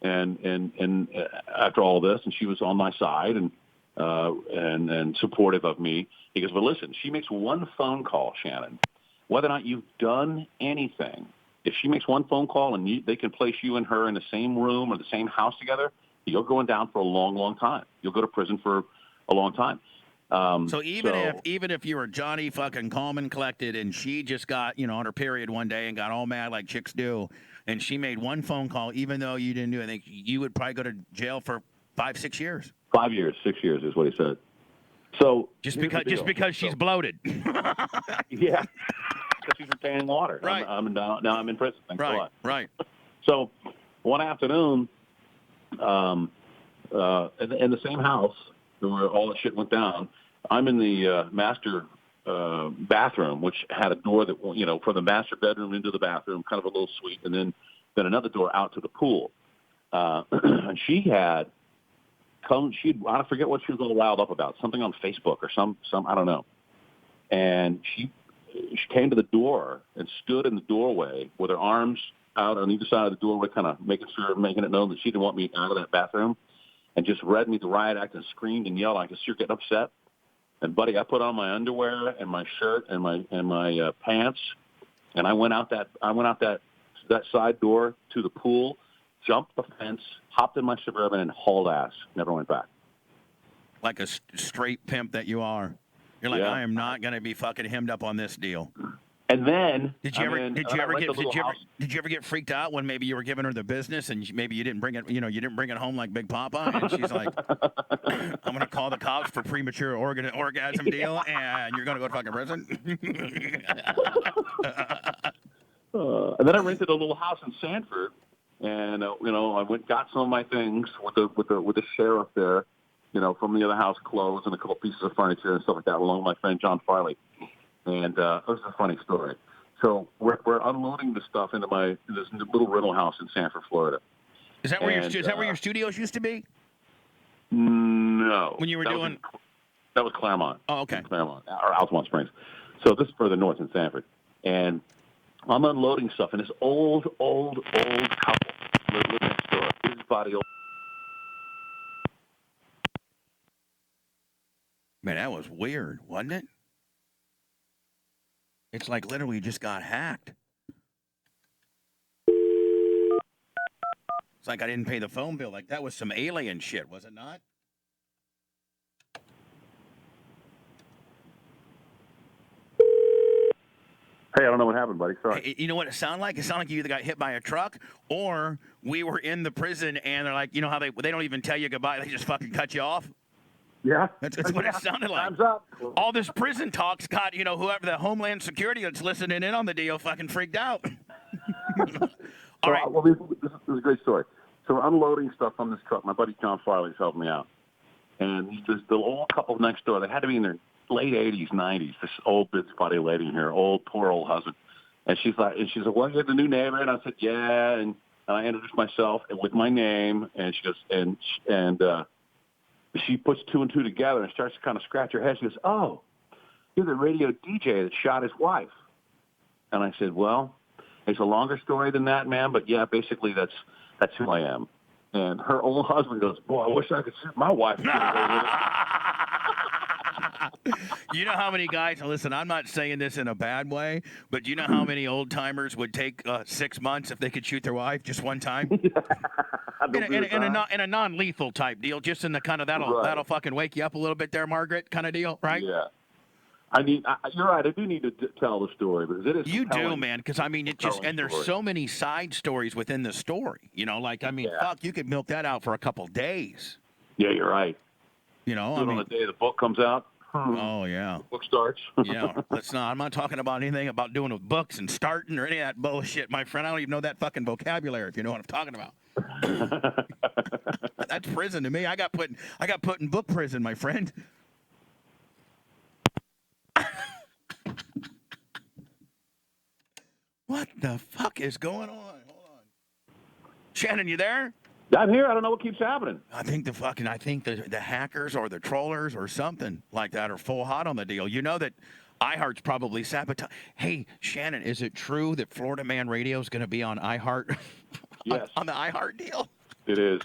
and after all of this, and she was on my side and supportive of me. He goes, but listen, she makes one phone call, Shannon, whether or not you've done anything. If she makes one phone call and they can place you and her in the same room or the same house together, you're going down for a long, long time. You'll go to prison for a long time. So even if you were Johnny fucking calm and collected, and she just got on her period one day and got all mad like chicks do, and she made one phone call, even though you didn't do anything, you would probably go to jail for 5-6 years. 5 years, 6 years is what he said. So just because she's bloated. Yeah, because she's paying water. Right. Now I'm in prison. Thanks a lot. Right. So one afternoon, in the same house where all that shit went down, I'm in the master bathroom, which had a door that from the master bedroom into the bathroom, kind of a little suite, and then another door out to the pool. And she had I forget what she was all riled up about, something on Facebook or some I don't know. And she came to the door and stood in the doorway with her arms out on either side of the doorway, kind of making it known that she didn't want me out of that bathroom, and just read me the riot act and screamed and yelled. I could see her getting upset. And buddy, I put on my underwear and my shirt and my pants, and I went out that side door to the pool, jumped the fence, hopped in my Suburban, and hauled ass. Never went back. Like a straight pimp that you are. You're like, I am not going to be fucking hemmed up on this deal. And then did you ever get freaked out when maybe you were giving her the business and maybe you didn't bring it home like Big Papa, and she's like, I'm going to call the cops for premature orgasm deal, and you're going to go to fucking prison? And then I rented a little house in Sanford, and I got some of my things with the sheriff there, from the other house, clothes and a couple pieces of furniture and stuff like that, along with my friend John Farley. And it was a funny story. So we're unloading the stuff into this little rental house in Sanford, Florida. Is that where your studios used to be? No. When you were that was Claremont. Oh, okay. Claremont or Altamont Springs. So this is further north in Sanford, and I'm unloading stuff, and this old couple lived next door. Busybody old. Man, that was weird, wasn't it? It's like literally just got hacked. It's like I didn't pay the phone bill. Like that was some alien shit, was it not? Hey, I don't know what happened, buddy. Sorry. Hey, you know what it sounded like? It sounded like you either got hit by a truck or we were in the prison and they're like, how they don't even tell you goodbye. They just fucking cut you off. Yeah. That's what it sounded like. Time's up. All this prison talk's got, whoever the Homeland Security that's listening in on the deal fucking freaked out. All right. Well, this is a great story. So we're unloading stuff on this truck. My buddy John Farley's helping me out. And this the old couple next door, they had to be in their late 80s, 90s. This old bitch body lady here, poor old husband. And she's like, well, you're the new neighbor? And I said, yeah. And I introduced myself with my name. And she goes, she puts two and two together and starts to kind of scratch her head. She goes, oh, you're the radio DJ that shot his wife. And I said, well, it's a longer story than that, man. But yeah, basically that's who I am. And her old husband goes, boy, I wish I could shoot my wife. You know how many guys, listen, I'm not saying this in a bad way, but do you know how many old timers would take 6 months if they could shoot their wife just one time? in a non-lethal type deal, just in the kind of that'll fucking wake you up a little bit there, Margaret, kind of deal, right? Yeah. You're right. I do need to tell the story because it is. You do, man. Because I mean, it just and there's so many side stories within the story. You know, like fuck, you could milk that out for a couple days. Yeah, you're right. You know, on the day the book comes out. Oh yeah. The book starts. Yeah, I'm not talking about anything about doing with books and starting or any of that bullshit, my friend. I don't even know that fucking vocabulary. If you know what I'm talking about. That's prison to me. I got put in book prison, my friend. What the fuck is going on? Hold on. Shannon, you there? I'm here. I don't know what keeps happening. I think the hackers or the trollers or something like that are full hot on the deal. You know that iHeart's probably sabotage. Hey, Shannon, is it true that Florida Man Radio is going to be on iHeart? Yes. on the iHeart deal? It is.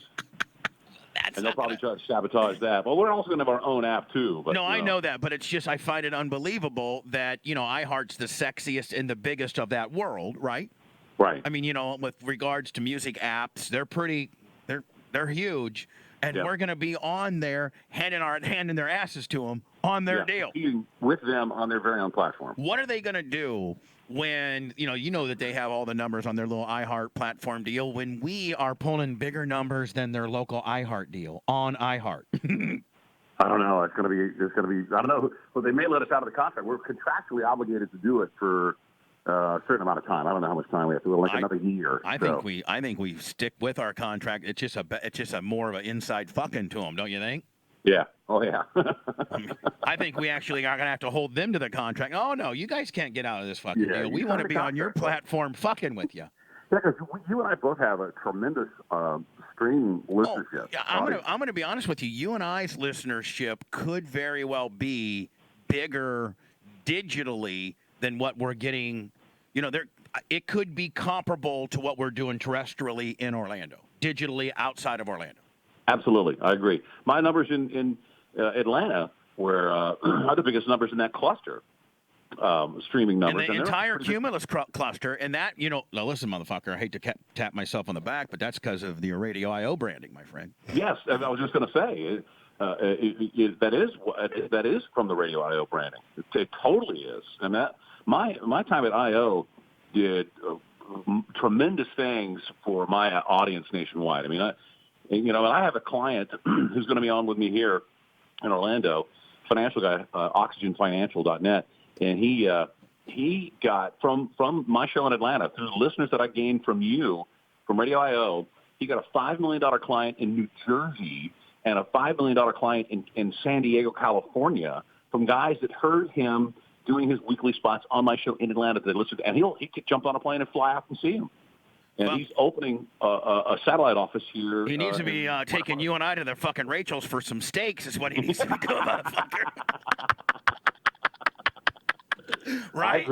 And they'll probably try to sabotage that. Well, we're also going to have our own app, too. But, no, I know that, but it's just I find it unbelievable that, iHeart's the sexiest and the biggest of that world, right? Right. I mean, with regards to music apps, they're huge, and we're going to be on there handing their asses to them on their deal. Competing with them on their very own platform. What are they going to do when, you know that they have all the numbers on their little iHeart platform deal, when we are pulling bigger numbers than their local iHeart deal on iHeart? I don't know. It's going to be, I don't know. Well, they may let us out of the contract. We're contractually obligated to do it for a certain amount of time. I don't know how much time we have to do, like another year. I think we stick with our contract. It's just a more of an inside fucking to them, don't you think? Yeah. Oh, yeah. I think we actually are going to have to hold them to the contract. Oh, no, you guys can't get out of this fucking deal. We want to be on your platform fucking with you. Yeah, because you and I both have a tremendous stream listenership. Yeah, I'm going to be honest with you. You and I's listenership could very well be bigger digitally than what we're getting. It could be comparable to what we're doing terrestrially in Orlando, digitally outside of Orlando. Absolutely, I agree. My numbers in Atlanta were are the biggest numbers in that cluster, streaming numbers. And the entire Cumulus cluster, and that, now listen, motherfucker, I hate to tap myself on the back, but that's because of the Radio I.O. branding, my friend. Yes, I was just going to say, that is from the Radio I.O. branding. It totally is. And that my time at I.O. did tremendous things for my audience nationwide. I mean, and I have a client who's going to be on with me here in Orlando, financial guy, oxygenfinancial.net, and he got from my show in Atlanta, through the listeners that I gained from you, from Radio I.O., he got a $5 million client in New Jersey and a $5 million client in San Diego, California, from guys that heard him doing his weekly spots on my show in Atlanta that they listened to, and he could jump on a plane and fly out and see him. And he's opening a satellite office here. He needs to be taking you and I to the fucking Rachel's for some steaks is what he needs to be doing, motherfucker. Right?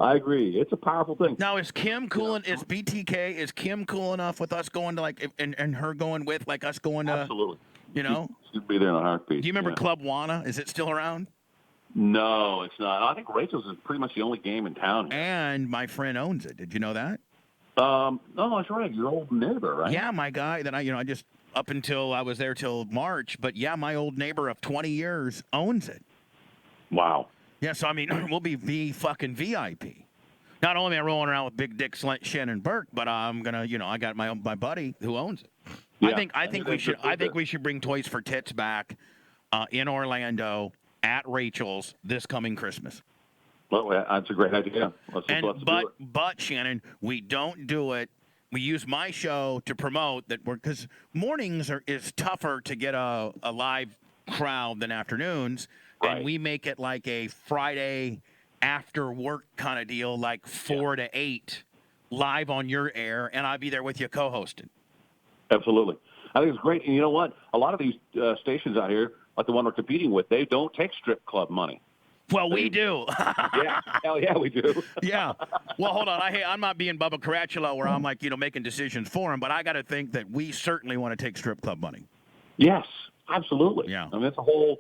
I agree. It's a powerful thing. Now, is Kim cool? Is BTK? Is Kim cool enough with us going to and her going with us going to? Absolutely. She'd be there in a heartbeat. Do you remember Club Wana? Is it still around? No, it's not. I think Rachel's is pretty much the only game in town here. And my friend owns it. Did you know that? No, that's right. Your old neighbor, right? Yeah, my guy that I just up until I was there till March, but yeah, my old neighbor of 20 years owns it. Wow. Yeah, so I mean, we'll be fucking VIP. Not only am I rolling around with Big Dick Shannon Burke, but I'm gonna, I got my buddy who owns it. Yeah. I think we should bring Toys for Tits back in Orlando at Rachel's this coming Christmas. Well, that's a great idea. But Shannon, we don't do it we use my show to promote that because mornings is tougher to get a live crowd than afternoons, and Right. we make it like a Friday after work kind of deal, like 4 to 8, live on your air, and I'll be there with you co-hosting. Absolutely. I think it's great. And you know what? A lot of these stations out here, like the one we're competing with, they don't take strip club money. Well, we do. Yeah. Hell yeah, we do. Yeah. Well, hold on. I'm not being Bubba Caracciolo where I'm like, making decisions for him, but I got to think that we certainly want to take strip club money. Yes, absolutely. Yeah. I mean, it's a whole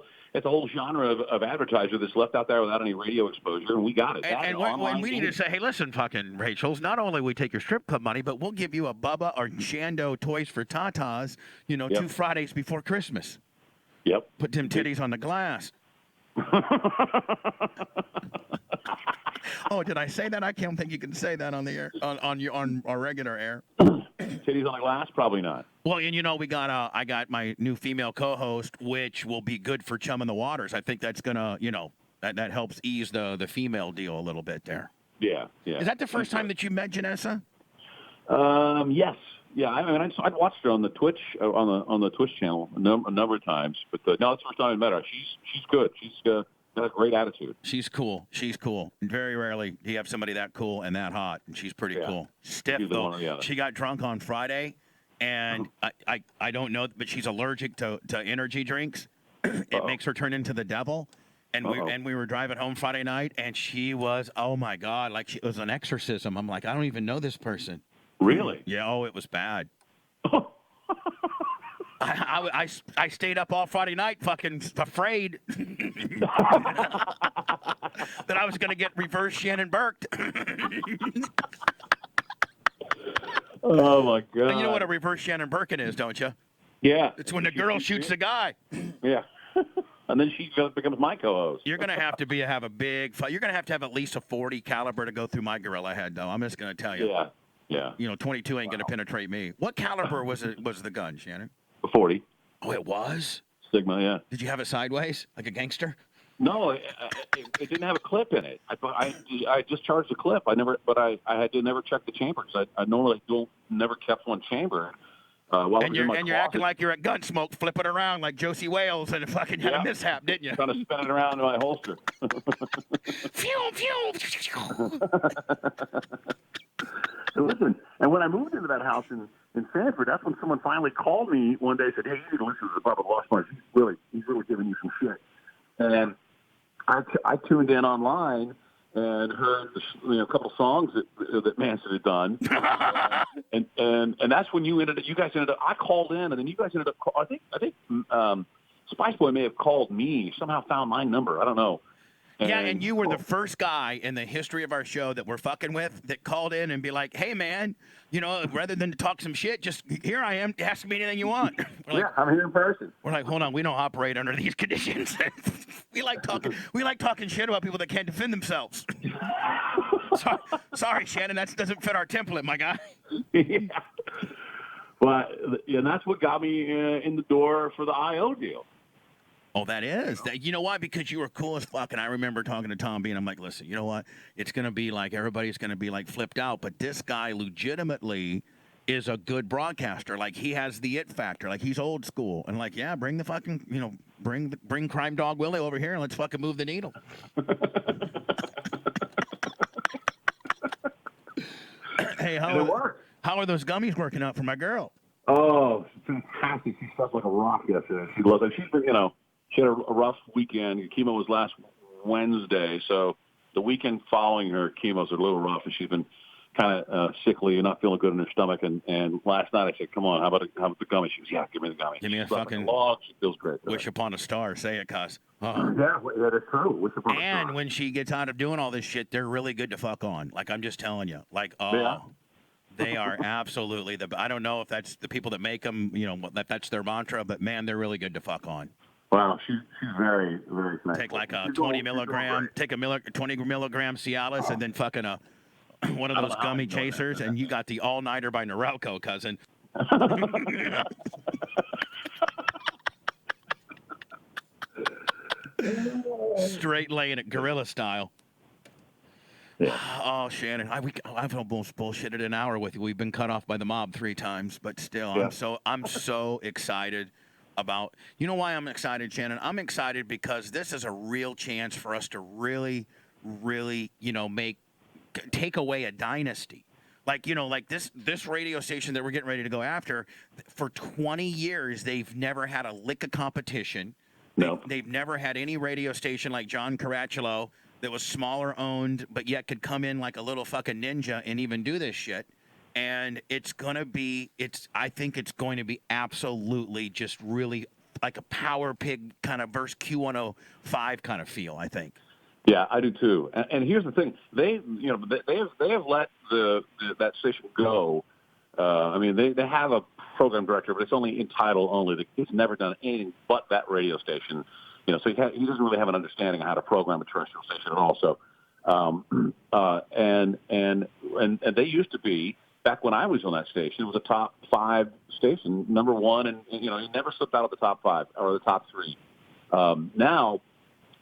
genre of advertiser that's left out there without any radio exposure, and we got it. And when we need to say, hey, listen, fucking Rachel's, not only we take your strip club money, but we'll give you a Bubba or Shando Toys for Tatas, 2 Fridays before Christmas. Yep. Put them titties on the glass. Oh, did I say that? I can't think you can say that on the air, on our regular air. Titties on the glass? Probably not. Well, and we got I got my new female co-host, which will be good for chumming the waters. I think that's gonna, that helps ease the female deal a little bit there. Yeah, yeah. Is that the first time that you met Janessa? Yes. Yeah, I mean, I'd watched her on the Twitch on the Twitch channel a number of times, but no, it's the first time I met her. She's good. She's got a great attitude. She's cool. Very rarely do you have somebody that cool and that hot, and she's pretty cool. Stiff though. She got drunk on Friday, and I don't know, but she's allergic to energy drinks. It makes her turn into the devil. And we were driving home Friday night, and she was, oh my God, like it was an exorcism. I'm like, I don't even know this person. Really? Yeah. Oh, it was bad. I stayed up all Friday night, fucking afraid that I was going to get reverse Shannon Burke. Oh my God! And you know what a reverse Shannon Birkin is, don't you? Yeah. It's when the girl shoots the guy. Yeah. And then she becomes my co-host. You're going to have to have a big fight. You're going to have at least a 40 caliber to go through my gorilla head, though. I'm just going to tell you. Yeah. Yeah. 22 ain't going to penetrate me. What caliber was the gun, Shannon? 40. Oh, it was? Sigma, yeah. Did you have it sideways, like a gangster? No, it didn't have a clip in it. I just charged the clip. I had to never check the chamber because I normally never kept one chamber. And you're acting like you're at Gunsmoke, flipping around like Josie Wales, and fucking had a mishap, didn't you? Trying to spin it around in my holster. Phew, phew. And listen, and when I moved into that house in Sanford, that's when someone finally called me one day and said, "Hey, you need to listen to the Bubba UNsponged. He's really giving you some shit." And I tuned in online and heard a couple songs that Manson had done, and that's when you guys ended up. I called in, and then you guys ended up. I think Spice Boy may have called me. Somehow found my number. I don't know. And you were the first guy in the history of our show that we're fucking with that called in and be like, "Hey, man, rather than to talk some shit, just here I am. Ask me anything you want." I'm here in person. We're like, hold on, we don't operate under these conditions. We like talking shit about people that can't defend themselves. Sorry, Shannon, that doesn't fit our template, my guy. Yeah. But and that's what got me in the door for the IO deal. Oh, that is. You know why? Because you were cool as fuck. And I remember talking to Tom B, and I'm like, listen, you know what? It's going to be like everybody's going to be like flipped out. But this guy legitimately is a good broadcaster. Like, he has the it factor. Like, he's old school. And like, yeah, bring the fucking, bring Crime Dog Willie over here and let's fucking move the needle. Hey, how are those gummies working out for my girl? Oh, fantastic. She slept like a rock yesterday. She loves it. She's been, she had a rough weekend. Chemo was last Wednesday, so the weekend following her chemo's a little rough, and she's been kind of sickly and not feeling good in her stomach. And last night I said, "Come on, how about the gummy?" She goes, "Yeah, give me the gummy." Give me a fucking log. She feels great. Wish upon a star. Say it, cuz. Yeah, that's true. Wish upon a star. And when she gets out of doing all this shit, they're really good to fuck on. Like, I'm just telling you. Like, Yeah. They are absolutely I don't know if that's the people that make them, that's their mantra, but man, they're really good to fuck on. Wow, she's very, very nice. Take like a 20 milligram Cialis and then fucking one of those gummy chasers, and you got the all-nighter by Norelco, cousin. Straight laying it gorilla style. Yeah. Oh, Shannon, I've almost bullshitted an hour with you. We've been cut off by the mob 3 times, but still, Yeah. I'm so excited about. You know why I'm excited, Shannon? I'm excited because this is a real chance for us to really, really, take away a dynasty. Like this radio station that we're getting ready to go after, for 20 years they've never had a lick of competition. No. They've never had any radio station like John Caracciolo that was smaller owned, but yet could come in like a little fucking ninja and even do this shit. And I think it's going to be absolutely just really like a Power Pig kind of versus Q105 kind of feel, I think. Yeah, I do too. And here's the thing: they have let that station go. I mean, they have a program director, but it's only in title only. He's never done anything but that radio station. So he doesn't really have an understanding of how to program a terrestrial station at all. So, and they used to be, back when I was on that station, it was a top 5 station, number 1, and he never slipped out of the top 5 or the top 3. Now,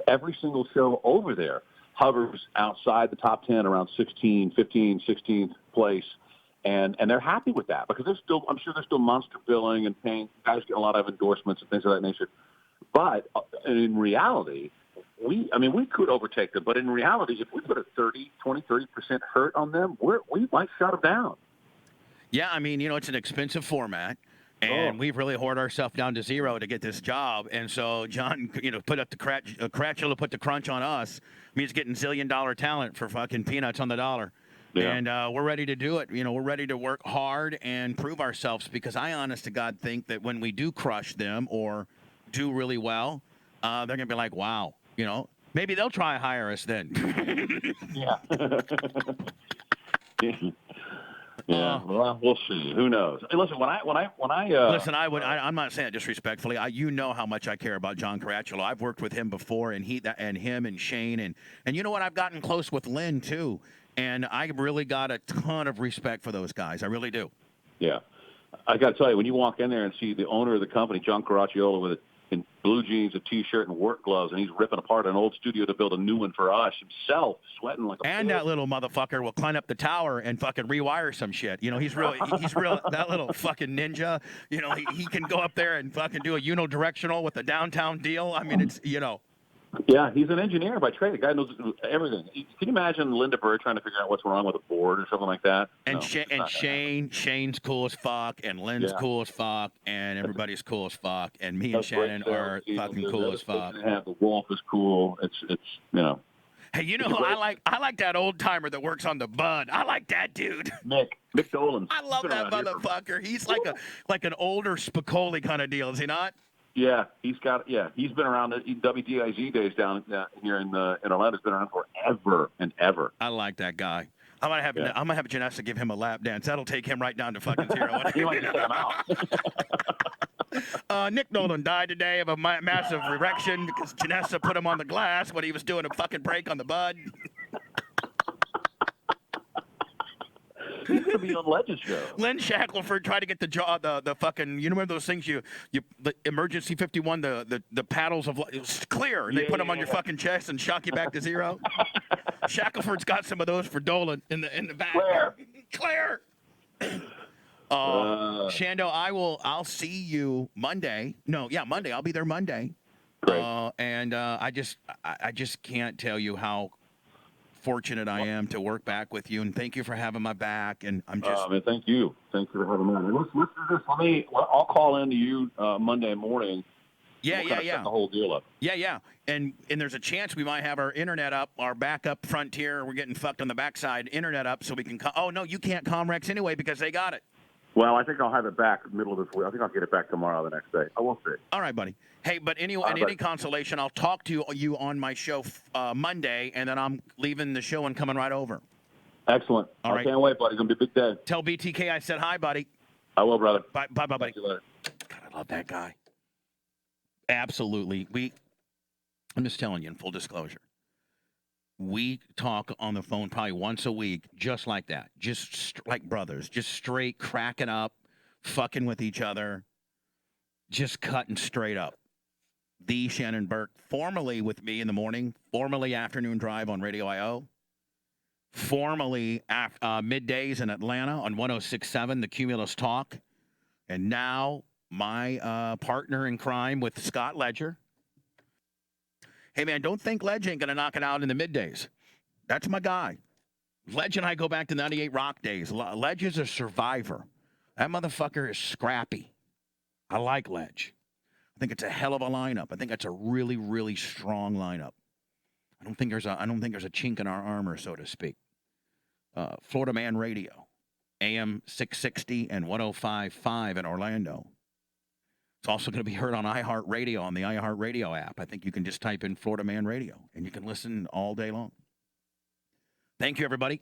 every single show over there hovers outside the top 10, around 16, 15, 16th place. And they're happy with that because I'm sure they're still monster billing and paying, guys getting a lot of endorsements and things of that nature. But in reality, we could overtake them. But in reality, if we put a 30% hurt on them, we might shut them down. Yeah, I mean, it's an expensive format. And we've really whored ourselves down to zero to get this job. And so John, put up the Cratchula put the crunch on us. Means getting $1 zillion talent for fucking peanuts on the dollar. Yeah. And we're ready to do it. We're ready to work hard and prove ourselves because I, honest to God, think that when we do crush them or do really well, they're going to be like, wow, maybe they'll try to hire us then. Yeah. Yeah, well, we'll see. Who knows? Hey, listen, listen, I'm not saying it disrespectfully. You know how much I care about John Caracciolo. I've worked with him before, and him and Shane, and you know what? I've gotten close with Lynn too, and I really got a ton of respect for those guys. I really do. Yeah, I got to tell you, when you walk in there and see the owner of the company, John Caracciolo, in blue jeans, a T-shirt, and work gloves, and he's ripping apart an old studio to build a new one for us himself, sweating like a And pig. that little motherfucker will climb up the tower and fucking rewire some shit. He's real. That little fucking ninja. He can go up there and fucking do a unidirectional with a downtown deal. I mean, it's. Yeah, he's an engineer by trade. The guy knows everything. Can you imagine Linda Bird trying to figure out what's wrong with a board or something like that? And Shane's cool as fuck, and Lynn's cool as fuck, and everybody's cool as fuck, and me and Shannon are fucking cool as fuck. The Wolf is cool. It's. Hey, who I like? I like that old timer that works on the Bud. I like that dude. Mick Dolan. I love that motherfucker. He's like an older Spicoli kind of deal, is he not? Yeah, he's been around the WDIZ days down here in Atlanta. Has been around forever and ever. I like that guy. I'm gonna have Janessa give him a lap dance. That'll take him right down to fucking zero. You might set him out. Nick Nolan died today of a massive erection because Janessa put him on the glass when he was doing a fucking break on the Bud. He's going to be on Legend Show. Lynn Shackelford tried to get the fucking, remember those things the emergency 51, the paddles of, it was clear. And they put them on your fucking chest and shock you back to zero. Shackelford's got some of those for Dolan in the back. Claire. Shando, I'll see you Monday. Monday. I'll be there Monday. Great. And I just can't tell you how fortunate I am to work back with you, and thank you for having my back. And I'm just thank you for having me on. Let's do this. I'll call in to you Monday morning. Yeah. Set the whole deal up. Yeah. And there's a chance we might have our internet up, our backup Frontier. We're getting fucked on the backside. Internet up so we can. Oh no, you can't Comrex anyway because they got it. Well, I think I'll have it back middle of this week. I think I'll get it back tomorrow, the next day. I will see. All right, buddy. Hey, but anyway, any consolation, I'll talk to you on my show Monday, and then I'm leaving the show and coming right over. Excellent. All right. I can't wait, buddy. It's going to be a big day. Tell BTK I said hi, buddy. I will, brother. Bye, buddy. See you later. God, I love that guy. Absolutely. I'm just telling you in full disclosure. We talk on the phone probably once a week, just like that. Just like brothers, just straight cracking up, fucking with each other, just cutting straight up. The Shannon Burke, formerly with me in the morning, formerly afternoon drive on Radio IO, formerly middays in Atlanta on 106.7, the Cumulus Talk. And now my partner in crime with Scott Ledger. Hey, man, don't think Ledge ain't going to knock it out in the middays. That's my guy. Ledge and I go back to 98 Rock days. Ledge is a survivor. That motherfucker is scrappy. I like Ledge. I think it's a hell of a lineup. I think that's a really, really strong lineup. I don't think there's a chink in our armor, so to speak. Florida Man Radio, AM 660 and 105.5 in Orlando. It's also going to be heard on iHeartRadio on the iHeartRadio app. I think you can just type in Florida Man Radio, and you can listen all day long. Thank you, everybody.